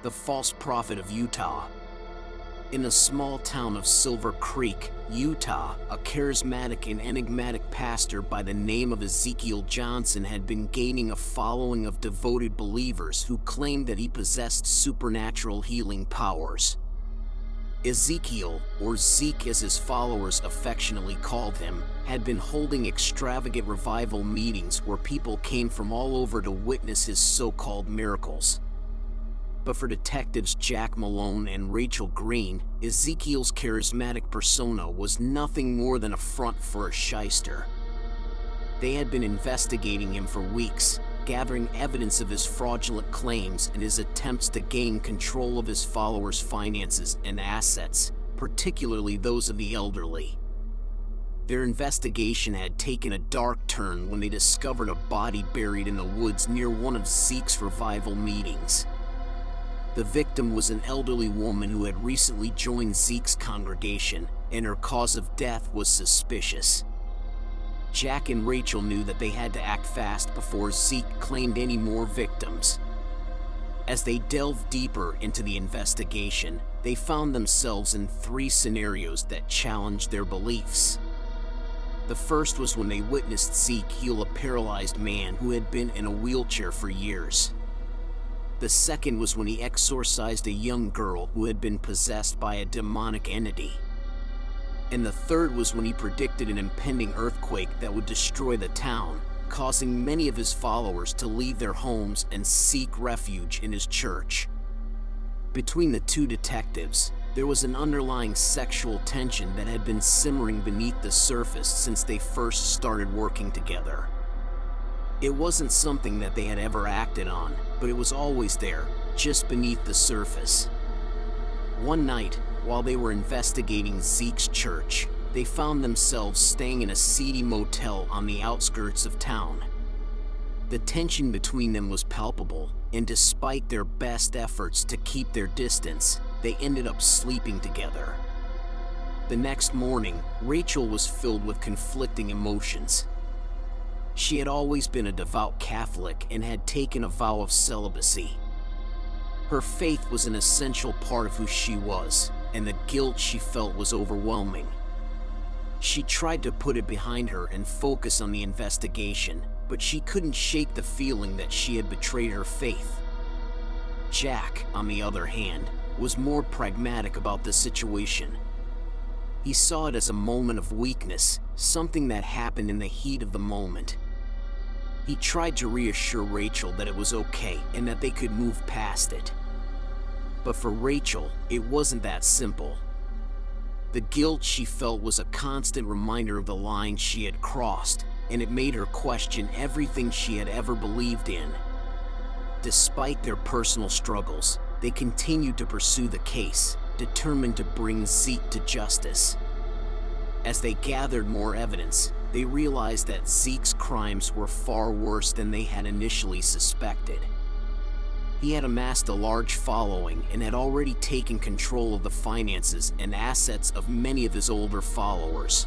the false prophet of Utah. In a small town of Silver Creek, Utah, a charismatic and enigmatic pastor by the name of Ezekiel Johnson had been gaining a following of devoted believers who claimed that he possessed supernatural healing powers. Ezekiel, or Zeke as his followers affectionately called him, had been holding extravagant revival meetings where people came from all over to witness his so-called miracles. But for detectives Jack Malone and Rachel Green, Ezekiel's charismatic persona was nothing more than a front for a shyster. They had been investigating him for weeks, gathering evidence of his fraudulent claims and his attempts to gain control of his followers' finances and assets, particularly those of the elderly. Their investigation had taken a dark turn when they discovered a body buried in the woods near one of Zeke's revival meetings. The victim was an elderly woman who had recently joined Zeke's congregation, and her cause of death was suspicious. Jack and Rachel knew that they had to act fast before Zeke claimed any more victims. As they delved deeper into the investigation, they found themselves in 3 scenarios that challenged their beliefs. The first was when they witnessed Zeke heal a paralyzed man who had been in a wheelchair for years. The second was when he exorcised a young girl who had been possessed by a demonic entity. And the third was when he predicted an impending earthquake that would destroy the town, causing many of his followers to leave their homes and seek refuge in his church. Between the 2 detectives, there was an underlying sexual tension that had been simmering beneath the surface since they first started working together. It wasn't something that they had ever acted on, but it was always there, just beneath the surface. One night, while they were investigating Zeke's church, they found themselves staying in a seedy motel on the outskirts of town. The tension between them was palpable, and despite their best efforts to keep their distance, they ended up sleeping together. The next morning, Rachel was filled with conflicting emotions. She had always been a devout Catholic and had taken a vow of celibacy. Her faith was an essential part of who she was, and the guilt she felt was overwhelming. She tried to put it behind her and focus on the investigation, but she couldn't shake the feeling that she had betrayed her faith. Jack, on the other hand, was more pragmatic about the situation. He saw it as a moment of weakness, something that happened in the heat of the moment. He tried to reassure Rachel that it was okay and that they could move past it. But for Rachel, it wasn't that simple. The guilt she felt was a constant reminder of the line she had crossed, and it made her question everything she had ever believed in. Despite their personal struggles, they continued to pursue the case, determined to bring Zeke to justice. As they gathered more evidence, they realized that Zeke's crimes were far worse than they had initially suspected. He had amassed a large following and had already taken control of the finances and assets of many of his older followers.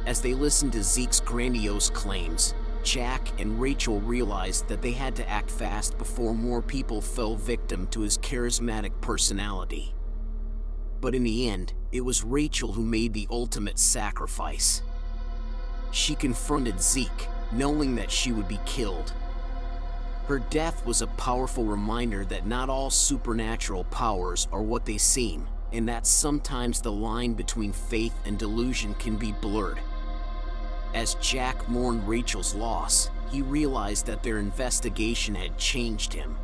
As they listened to Zeke's grandiose claims, Jack and Rachel realized that they had to act fast before more people fell victim to his charismatic personality. But in the end, it was Rachel who made the ultimate sacrifice. She confronted Zeke, knowing that she would be killed. Her death was a powerful reminder that not all supernatural powers are what they seem, and that sometimes the line between faith and delusion can be blurred. As Jack mourned Rachel's loss, he realized that their investigation had changed him.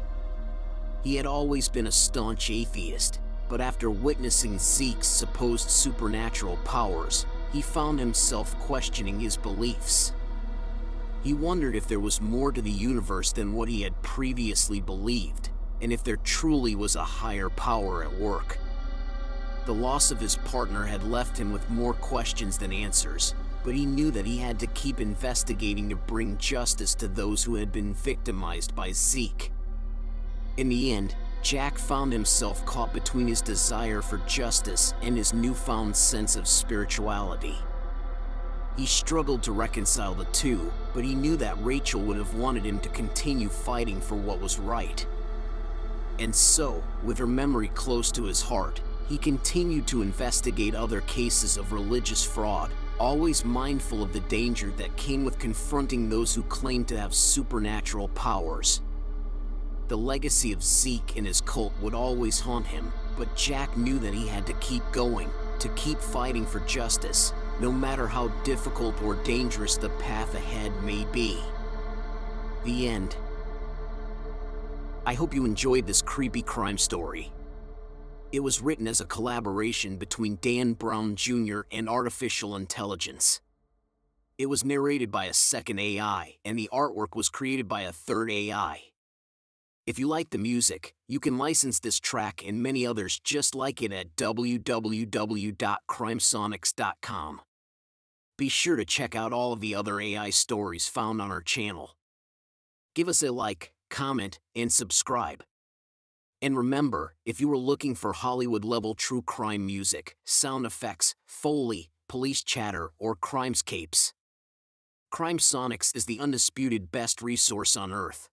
He had always been a staunch atheist, but after witnessing Zeke's supposed supernatural powers, he found himself questioning his beliefs. He wondered if there was more to the universe than what he had previously believed, and if there truly was a higher power at work. The loss of his partner had left him with more questions than answers, but he knew that he had to keep investigating to bring justice to those who had been victimized by Zeke. In the end, Jack found himself caught between his desire for justice and his newfound sense of spirituality. He struggled to reconcile the two, but he knew that Rachel would have wanted him to continue fighting for what was right. And so, with her memory close to his heart, he continued to investigate other cases of religious fraud, always mindful of the danger that came with confronting those who claimed to have supernatural powers. The legacy of Zeke and his cult would always haunt him, but Jack knew that he had to keep going, to keep fighting for justice, no matter how difficult or dangerous the path ahead may be. The end. I hope you enjoyed this creepy crime story. It was written as a collaboration between Dan Brown Jr. and artificial intelligence. It was narrated by a second AI, and the artwork was created by a third AI. If you like the music, you can license this track and many others just like it at www.crimesonics.com. Be sure to check out all of the other AI stories found on our channel. Give us a like, comment, and subscribe. And remember, if you were looking for Hollywood-level true crime music, sound effects, Foley, police chatter, or crimescapes, CrimeSonics is the undisputed best resource on Earth.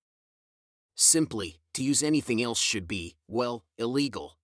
Simply, to use anything else should be, well, illegal.